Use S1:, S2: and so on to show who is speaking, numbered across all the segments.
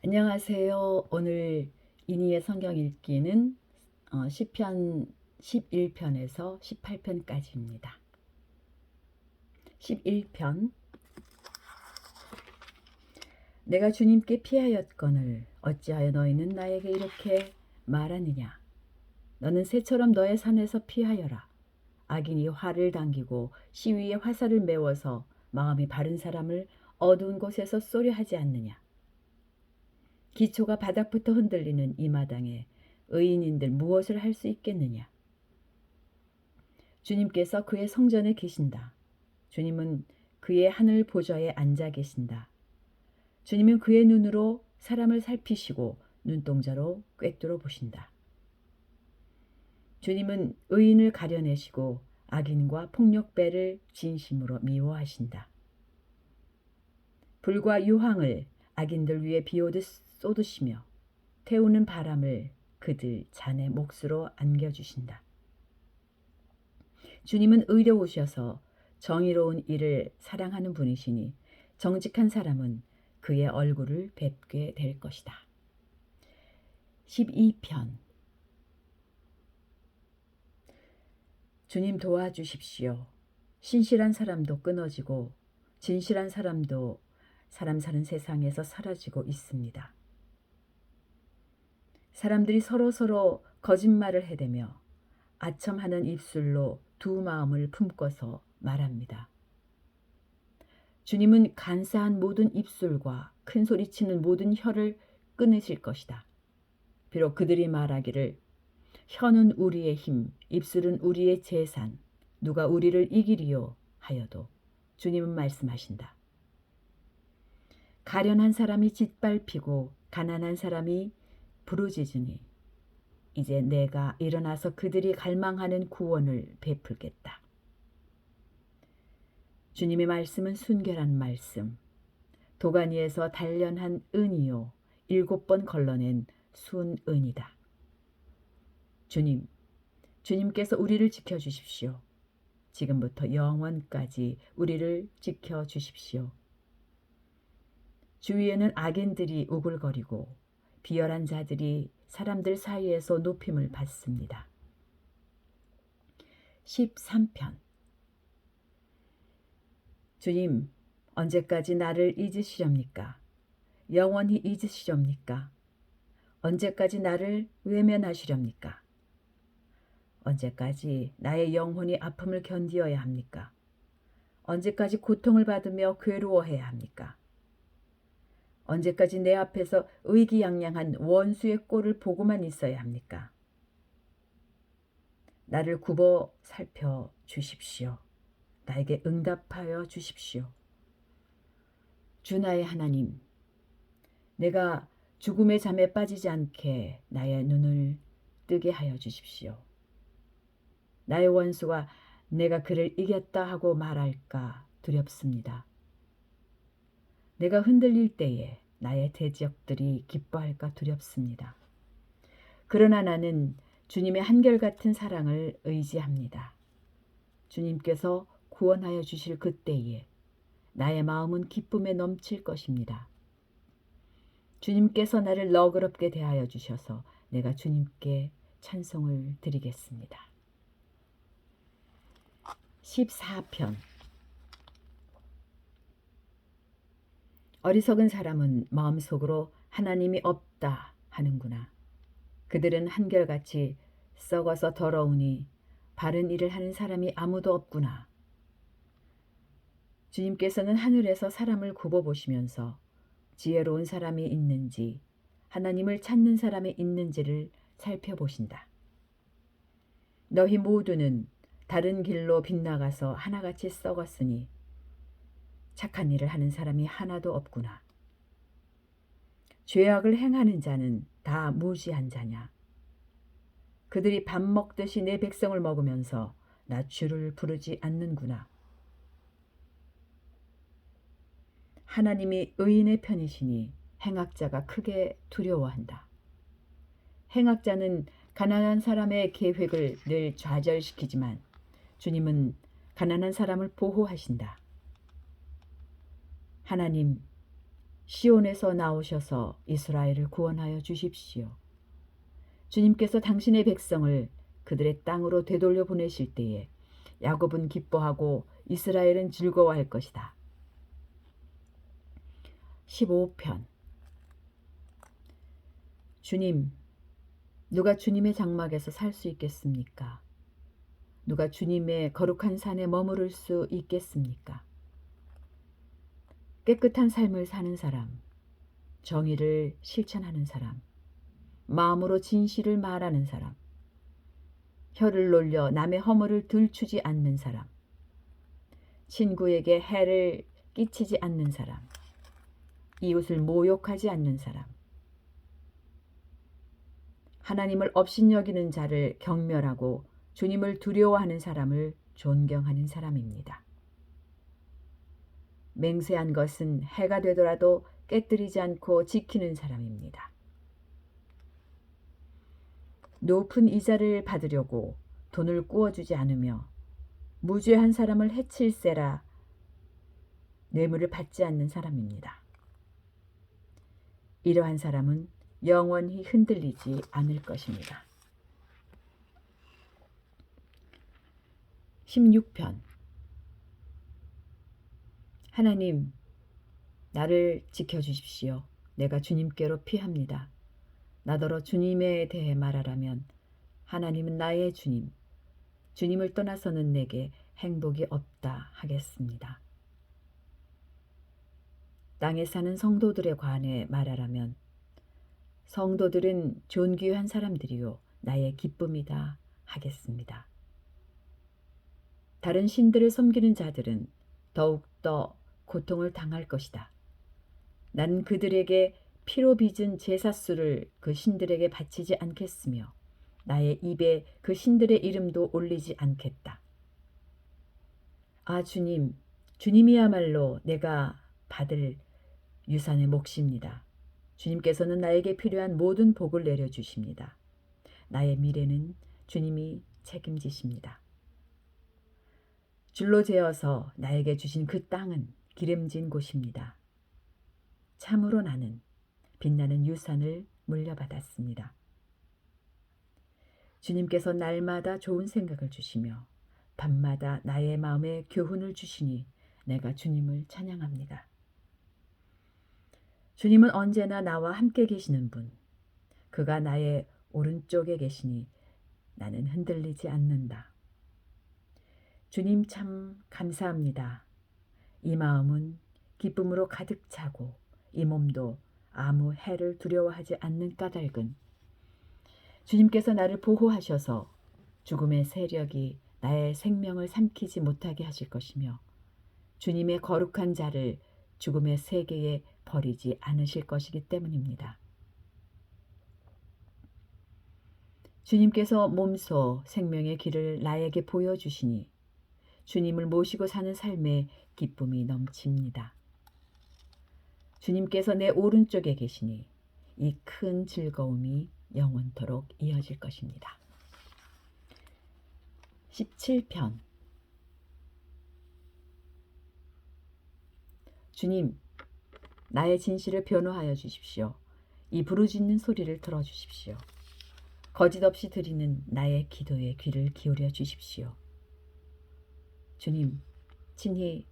S1: 안녕하세요. 오늘 이니의 성경 읽기는 시편 11편에서 18편까지입니다. 11편. 내가 주님께 피하였거늘 어찌하여 너희는 나에게 이렇게 말하느냐. 너는 새처럼 너의 산에서 피하여라. 악인이 활을 당기고 시위에 화살을 메워서 마음이 바른 사람을 어두운 곳에서 쏘려 하지 않느냐. 기초가 바닥부터 흔들리는 이 마당에 의인인들 무엇을 할 수 있겠느냐. 주님께서 그의 성전에 계신다. 주님은 그의 하늘 보좌에 앉아 계신다. 주님은 그의 눈으로 사람을 살피시고 눈동자로 꿰뚫어 보신다. 주님은 의인을 가려내시고 악인과 폭력배를 진심으로 미워하신다. 불과 유황을 악인들 위에 비오듯 쏟으시며 태우는 바람을 그들 잔의 몫으로 안겨주신다. 주님은 의로우셔서 정의로운 일을 사랑하는 분이시니 정직한 사람은 그의 얼굴을 뵙게 될 것이다. 12편. 주님 도와주십시오. 신실한 사람도 끊어지고 진실한 사람도 사람 사는 세상에서 사라지고 있습니다. 사람들이 서로 거짓말을 해대며 아첨하는 입술로 두 마음을 품고서 말합니다. 주님은 간사한 모든 입술과 큰 소리치는 모든 혀를 끊으실 것이다. 비록 그들이 말하기를 혀는 우리의 힘, 입술은 우리의 재산, 누가 우리를 이기리요 하여도 주님은 말씀하신다. 가련한 사람이 짓밟히고 가난한 사람이 부르짖으니 이제 내가 일어나서 그들이 갈망하는 구원을 베풀겠다. 주님의 말씀은 순결한 말씀, 도가니에서 단련한 은이요 7번 걸러낸 순은이다. 주님께서 우리를 지켜주십시오. 지금부터 영원까지 우리를 지켜주십시오. 주위에는 악인들이 우글거리고 비열한 자들이 사람들 사이에서 높임을 받습니다. 13편. 주님, 언제까지 나를 잊으시렵니까? 영원히 잊으시렵니까? 언제까지 나를 외면하시렵니까? 언제까지 나의 영혼이 아픔을 견디어야 합니까? 언제까지 고통을 받으며 괴로워해야 합니까? 언제까지 내 앞에서 의기양양한 원수의 꼴을 보고만 있어야 합니까? 나를 굽어 살펴 주십시오. 나에게 응답하여 주십시오. 주 나의 하나님, 내가 죽음의 잠에 빠지지 않게 나의 눈을 뜨게 하여 주십시오. 나의 원수가 내가 그를 이겼다 하고 말할까 두렵습니다. 내가 흔들릴 때에 나의 대적들이 기뻐할까 두렵습니다. 그러나 나는 주님의 한결같은 사랑을 의지합니다. 주님께서 구원하여 주실 그때에 나의 마음은 기쁨에 넘칠 것입니다. 주님께서 나를 너그럽게 대하여 주셔서 내가 주님께 찬송을 드리겠습니다. 14편. 어리석은 사람은 마음속으로 하나님이 없다 하는구나. 그들은 한결같이 썩어서 더러우니 바른 일을 하는 사람이 아무도 없구나. 주님께서는 하늘에서 사람을 굽어보시면서 지혜로운 사람이 있는지 하나님을 찾는 사람이 있는지를 살펴보신다. 너희 모두는 다른 길로 빗나가서 하나같이 썩었으니 착한 일을 하는 사람이 하나도 없구나. 죄악을 행하는 자는 다 무지한 자냐. 그들이 밥 먹듯이 내 백성을 먹으면서 나 주를 부르지 않는구나. 하나님이 의인의 편이시니 행악자가 크게 두려워한다. 행악자는 가난한 사람의 계획을 늘 좌절시키지만 주님은 가난한 사람을 보호하신다. 하나님, 시온에서 나오셔서 이스라엘을 구원하여 주십시오. 주님께서 당신의 백성을 그들의 땅으로 되돌려 보내실 때에 야곱은 기뻐하고 이스라엘은 즐거워할 것이다. 15편. 주님, 누가 주님의 장막에서 살 수 있겠습니까? 누가 주님의 거룩한 산에 머무를 수 있겠습니까? 깨끗한 삶을 사는 사람, 정의를 실천하는 사람, 마음으로 진실을 말하는 사람, 혀를 놀려 남의 허물을 들추지 않는 사람, 친구에게 해를 끼치지 않는 사람, 이웃을 모욕하지 않는 사람, 하나님을 업신여기는 자를 경멸하고 주님을 두려워하는 사람을 존경하는 사람입니다. 맹세한 것은 해가 되더라도 깨뜨리지 않고 지키는 사람입니다. 높은 이자를 받으려고 돈을 꾸어주지 않으며 무죄한 사람을 해칠세라 뇌물을 받지 않는 사람입니다. 이러한 사람은 영원히 흔들리지 않을 것입니다. 16편. 하나님, 나를 지켜주십시오. 내가 주님께로 피합니다. 나더러 주님에 대해 말하라면 하나님은 나의 주님, 주님을 떠나서는 내게 행복이 없다 하겠습니다. 땅에 사는 성도들에 관해 말하라면 성도들은 존귀한 사람들이요 나의 기쁨이다 하겠습니다. 다른 신들을 섬기는 자들은 더욱더 고통을 당할 것이다. 난 그들에게 피로 빚은 제사수를 그 신들에게 바치지 않겠으며 나의 입에 그 신들의 이름도 올리지 않겠다. 아 주님, 주님이야말로 내가 받을 유산의 몫입니다. 주님께서는 나에게 필요한 모든 복을 내려주십니다. 나의 미래는 주님이 책임지십니다. 줄로 재어서 나에게 주신 그 땅은 기름진 곳입니다. 참으로 나는 빛나는 유산을 물려받았습니다. 주님께서 날마다 좋은 생각을 주시며 밤마다 나의 마음에 교훈을 주시니 내가 주님을 찬양합니다. 주님은 언제나 나와 함께 계시는 분, 그가 나의 오른쪽에 계시니 나는 흔들리지 않는다. 주님 참 감사합니다. 이 마음은 기쁨으로 가득 차고 이 몸도 아무 해를 두려워하지 않는 까닭은 주님께서 나를 보호하셔서 죽음의 세력이 나의 생명을 삼키지 못하게 하실 것이며 주님의 거룩한 자를 죽음의 세계에 버리지 않으실 것이기 때문입니다. 주님께서 몸소 생명의 길을 나에게 보여주시니 주님을 모시고 사는 삶에 기쁨이 넘칩니다. 주님께서 내 오른쪽에 계시니 이 큰 즐거움이 영원토록 이어질 것입니다. 17편. 주님, 나의 진실을 변호하여 주십시오. 이 부르짖는 소리를 들어주십시오. 거짓없이 드리는 나의 기도에 귀를 기울여 주십시오. 주님, 친히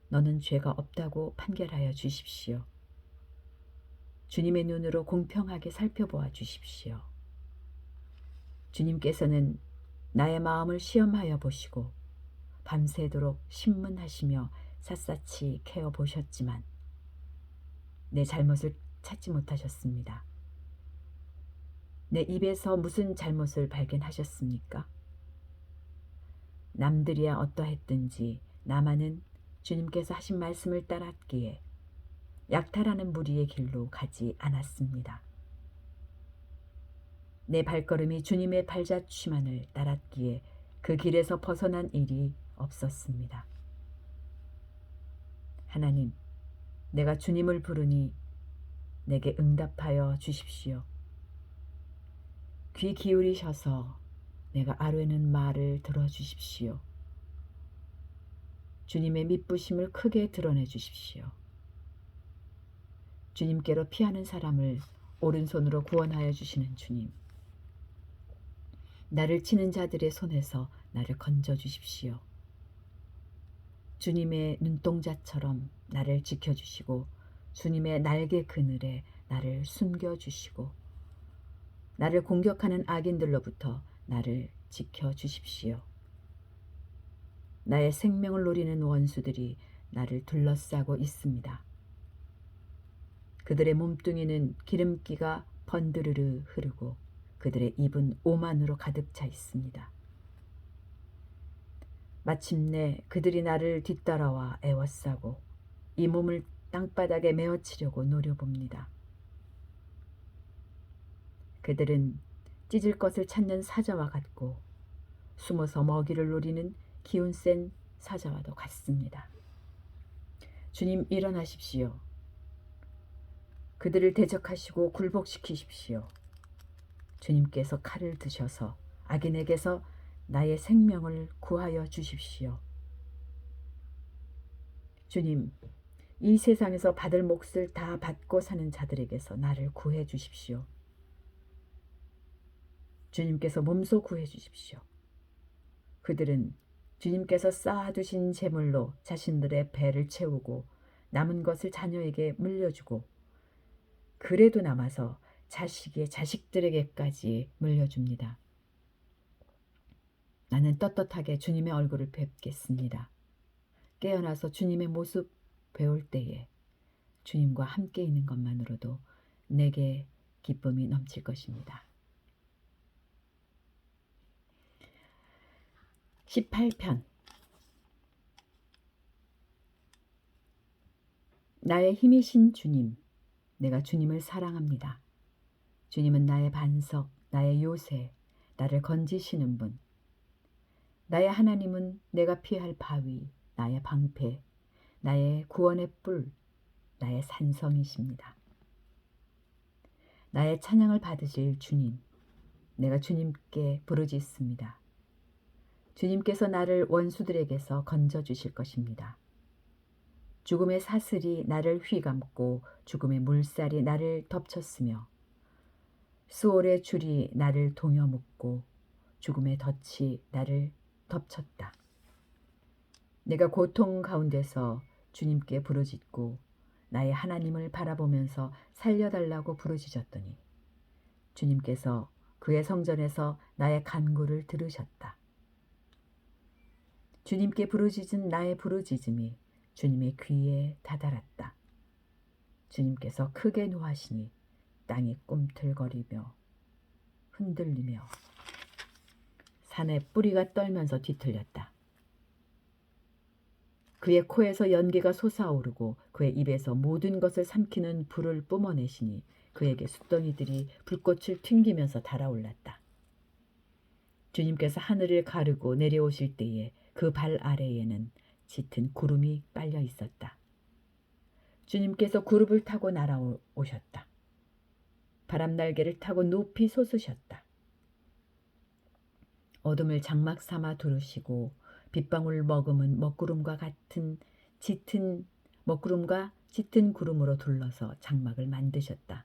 S1: 너는 죄가 없다고 판결하여 주십시오. 주님의 눈으로 공평하게 살펴보아 주십시오. 주님께서는 나의 마음을 시험하여 보시고 밤새도록 신문하시며 샅샅이 캐어 보셨지만 내 잘못을 찾지 못하셨습니다. 내 입에서 무슨 잘못을 발견하셨습니까? 남들이야 어떠했든지 나만은 주님께서 하신 말씀을 따랐기에 약탈하는 무리의 길로 가지 않았습니다. 내 발걸음이 주님의 발자취만을 따랐기에 그 길에서 벗어난 일이 없었습니다. 하나님, 내가 주님을 부르니 내게 응답하여 주십시오. 귀 기울이셔서 내가 아뢰는 말을 들어주십시오. 주님의 미쁘심을 크게 드러내 주십시오. 주님께로 피하는 사람을 오른손으로 구원하여 주시는 주님. 나를 치는 자들의 손에서 나를 건져 주십시오. 주님의 눈동자처럼 나를 지켜주시고 주님의 날개 그늘에 나를 숨겨주시고 나를 공격하는 악인들로부터 나를 지켜주십시오. 나의 생명을 노리는 원수들이 나를 둘러싸고 있습니다. 그들의 몸뚱이는 기름기가 번드르르 흐르고 그들의 입은 오만으로 가득 차 있습니다. 마침내 그들이 나를 뒤따라와 애워싸고 이 몸을 땅바닥에 메어치려고 노려봅니다. 그들은 찢을 것을 찾는 사자와 같고 숨어서 먹이를 노리는 기운 센 사자와도 같습니다. 주님 일어나십시오. 그들을 대적하시고 굴복시키십시오. 주님께서 칼을 드셔서 악인에게서 나의 생명을 구하여 주십시오. 주님, 이 세상에서 받을 몫을 다 받고 사는 자들에게서 나를 구해 주십시오. 주님께서 몸소 구해 주십시오. 그들은 주님께서 쌓아두신 재물로 자신들의 배를 채우고 남은 것을 자녀에게 물려주고 그래도 남아서 자식의 자식들에게까지 물려줍니다. 나는 떳떳하게 주님의 얼굴을 뵙겠습니다. 깨어나서 주님의 모습 배울 때에 주님과 함께 있는 것만으로도 내게 기쁨이 넘칠 것입니다. 18편 나의 힘이신 주님, 내가 주님을 사랑합니다. 주님은 나의 반석, 나의 요새, 나를 건지시는 분. 나의 하나님은 내가 피할 바위, 나의 방패, 나의 구원의 뿔, 나의 산성이십니다. 나의 찬양을 받으실 주님, 내가 주님께 부르짖습니다. 주님께서 나를 원수들에게서 건져주실 것입니다. 죽음의 사슬이 나를 휘감고 죽음의 물살이 나를 덮쳤으며 수월의 줄이 나를 동여 묶고 죽음의 덫이 나를 덮쳤다. 내가 고통 가운데서 주님께 부르짖고 나의 하나님을 바라보면서 살려달라고 부르짖었더니 주님께서 그의 성전에서 나의 간구를 들으셨다. 주님께 부르짖은 나의 부르짖음이 주님의 귀에 다다랐다. 주님께서 크게 노하시니 땅이 꿈틀거리며 흔들리며 산의 뿌리가 떨면서 뒤틀렸다. 그의 코에서 연기가 솟아오르고 그의 입에서 모든 것을 삼키는 불을 뿜어내시니 그에게 숫덩이들이 불꽃을 튕기면서 달아올랐다. 주님께서 하늘을 가르고 내려오실 때에 그 발 아래에는 짙은 구름이 깔려 있었다. 주님께서 구름을 타고 날아오셨다. 바람날개를 타고 높이 솟으셨다. 어둠을 장막 삼아 두르시고 빗방울 머금은 먹구름과 짙은 구름으로 둘러서 장막을 만드셨다.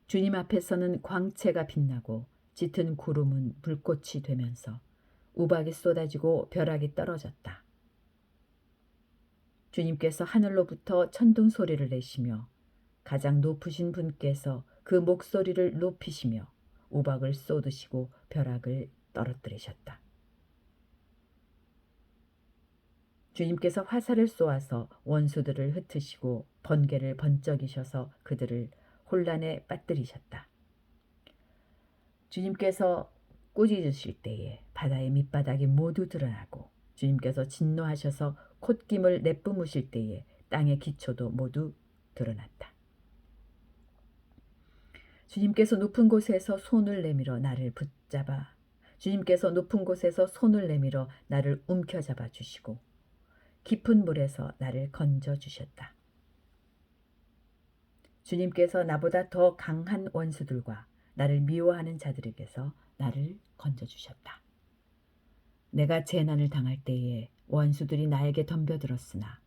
S1: 주님 앞에서는 광채가 빛나고 짙은 구름은 불꽃이 되면서 우박이 쏟아지고 벼락이 떨어졌다. 주님께서 하늘로부터 천둥 소리를 내시며 가장 높으신 분께서 그 목소리를 높이시며 우박을 쏟으시고 벼락을 떨어뜨리셨다. 주님께서 화살을 쏘아서 원수들을 흩으시고 번개를 번쩍이셔서 그들을 혼란에 빠뜨리셨다. 주님께서 꾸짖으실 때에 바다의 밑바닥이 모두 드러나고 주님께서 진노하셔서 콧김을 내뿜으실 때에 땅의 기초도 모두 드러났다. 주님께서 높은 곳에서 손을 내밀어 나를 붙잡아 주님께서 높은 곳에서 손을 내밀어 나를 움켜잡아 주시고 깊은 물에서 나를 건져 주셨다. 주님께서 나보다 더 강한 원수들과 나를 미워하는 자들에게서 나를 건져 주셨다. 내가 재난을 당할 때에 원수들이 나에게 덤벼들었으나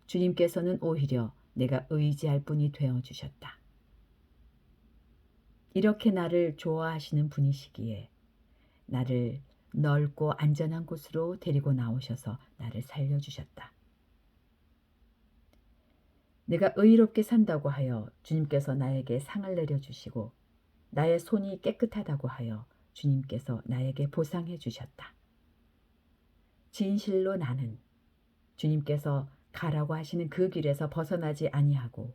S1: 주님께서는 오히려 내가 의지할 분이 되어 주셨다. 이렇게 나를 좋아하시는 분이시기에 나를 넓고 안전한 곳으로 데리고 나오셔서 나를 살려주셨다. 내가 의롭게 산다고 하여 주님께서 나에게 상을 내려주시고 나의 손이 깨끗하다고 하여 주님께서 나에게 보상해 주셨다. 진실로 나는 주님께서 가라고 하시는 그 길에서 벗어나지 아니하고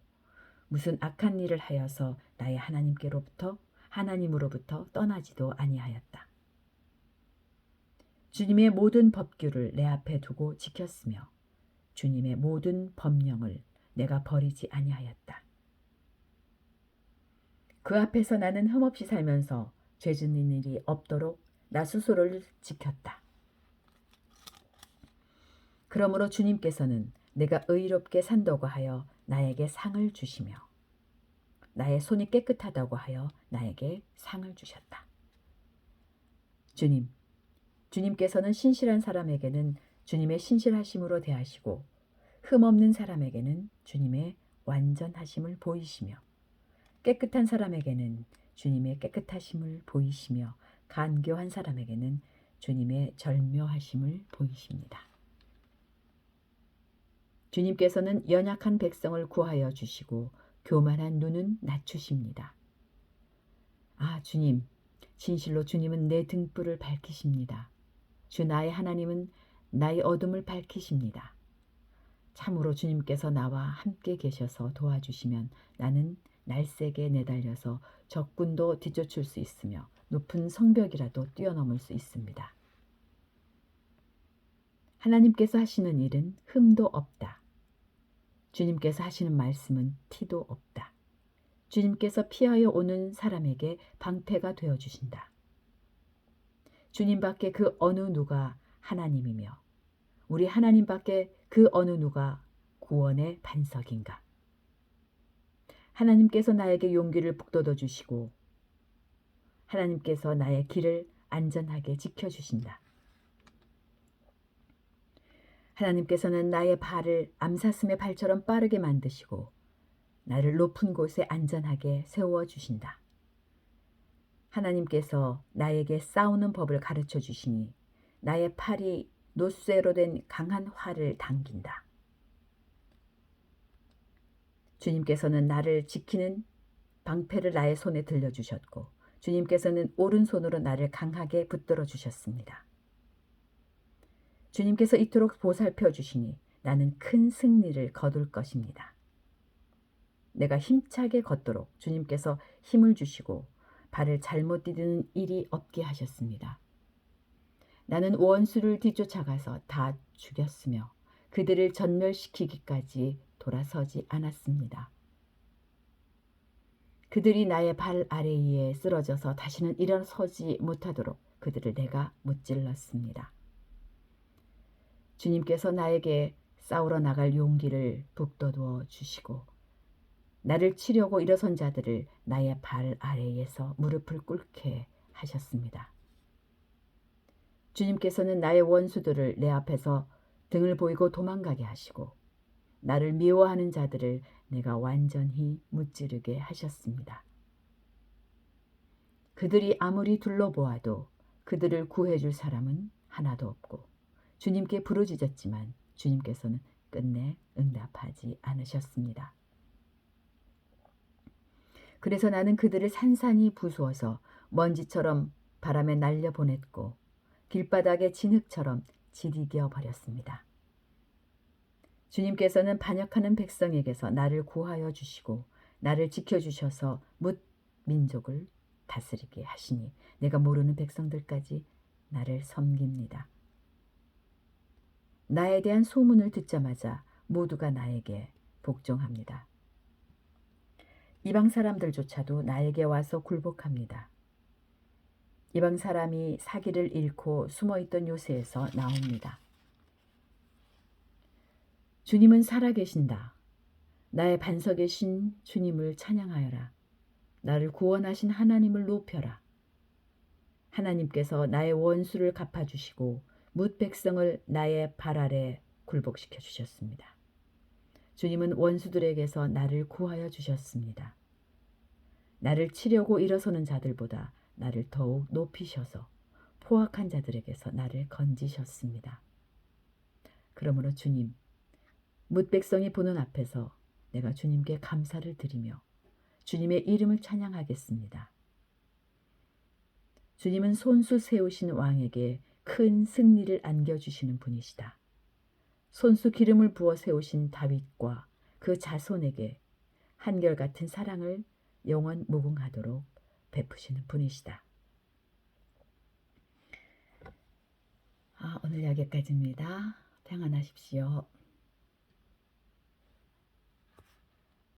S1: 무슨 악한 일을 하여서 나의 하나님으로부터 떠나지도 아니하였다. 주님의 모든 법규를 내 앞에 두고 지켰으며 주님의 모든 법령을 내가 버리지 아니하였다. 그 앞에서 나는 흠없이 살면서 죄 짓는 일이 없도록 나 스스로를 지켰다. 그러므로 주님께서는 내가 의롭게 산다고 하여 나에게 상을 주시며 나의 손이 깨끗하다고 하여 나에게 상을 주셨다. 주님께서는 신실한 사람에게는 주님의 신실하심으로 대하시고 흠없는 사람에게는 주님의 완전하심을 보이시며 깨끗한 사람에게는 주님의 깨끗하심을 보이시며 간교한 사람에게는 주님의 절묘하심을 보이십니다. 주님께서는 연약한 백성을 구하여 주시고 교만한 눈은 낮추십니다. 아, 주님, 진실로 주님은 내 등불을 밝히십니다. 주 나의 하나님은 나의 어둠을 밝히십니다. 참으로 주님께서 나와 함께 계셔서 도와주시면 나는 날쌔게 내달려서 적군도 뒤쫓을 수 있으며 높은 성벽이라도 뛰어넘을 수 있습니다. 하나님께서 하시는 일은 흠도 없다. 주님께서 하시는 말씀은 티도 없다. 주님께서 피하여 오는 사람에게 방패가 되어 주신다. 주님밖에 그 어느 누가 하나님이며 우리 하나님밖에 그 어느 누가 구원의 반석인가. 하나님께서 나에게 용기를 북돋워 주시고 하나님께서 나의 길을 안전하게 지켜주신다. 하나님께서는 나의 발을 암사슴의 발처럼 빠르게 만드시고 나를 높은 곳에 안전하게 세워주신다. 하나님께서 나에게 싸우는 법을 가르쳐 주시니 나의 팔이 노쇠로 된 강한 활을 당긴다. 주님께서는 나를 지키는 방패를 나의 손에 들려주셨고 주님께서는 오른손으로 나를 강하게 붙들어 주셨습니다. 주님께서 이토록 보살펴 주시니 나는 큰 승리를 거둘 것입니다. 내가 힘차게 걷도록 주님께서 힘을 주시고 발을 잘못 디디는 일이 없게 하셨습니다. 나는 원수를 뒤쫓아가서 다 죽였으며 그들을 전멸시키기까지 돌아서지 않았습니다. 그들이 나의 발 아래에 쓰러져서 다시는 일어서지 못하도록 그들을 내가 무찔렀습니다. 주님께서 나에게 싸우러 나갈 용기를 북돋워 주시고 나를 치려고 일어선 자들을 나의 발 아래에서 무릎을 꿇게 하셨습니다. 주님께서는 나의 원수들을 내 앞에서 등을 보이고 도망가게 하시고 나를 미워하는 자들을 내가 완전히 무찌르게 하셨습니다. 그들이 아무리 둘러보아도 그들을 구해줄 사람은 하나도 없고 주님께 부르짖었지만 주님께서는 끝내 응답하지 않으셨습니다. 그래서 나는 그들을 산산이 부수어서 먼지처럼 바람에 날려보냈고 길바닥의 진흙처럼 지디겨 버렸습니다. 주님께서는 반역하는 백성에게서 나를 구하여 주시고 나를 지켜주셔서 뭇 민족을 다스리게 하시니 내가 모르는 백성들까지 나를 섬깁니다. 나에 대한 소문을 듣자마자 모두가 나에게 복종합니다. 이방 사람들조차도 나에게 와서 굴복합니다. 이방 사람이 사기를 잃고 숨어있던 요새에서 나옵니다. 주님은 살아계신다. 나의 반석의 신 주님을 찬양하여라. 나를 구원하신 하나님을 높여라. 하나님께서 나의 원수를 갚아주시고 뭇 백성을 나의 발 아래 굴복시켜 주셨습니다. 주님은 원수들에게서 나를 구하여 주셨습니다. 나를 치려고 일어서는 자들보다 나를 더욱 높이셔서 포악한 자들에게서 나를 건지셨습니다. 그러므로 주님, 뭇백성이 보는 앞에서 내가 주님께 감사를 드리며 주님의 이름을 찬양하겠습니다. 주님은 손수 세우신 왕에게 큰 승리를 안겨주시는 분이시다. 손수 기름을 부어 세우신 다윗과 그 자손에게 한결같은 사랑을 영원 무궁하도록 베푸시는 분이시다. 오늘 여기까지입니다. 평안하십시오.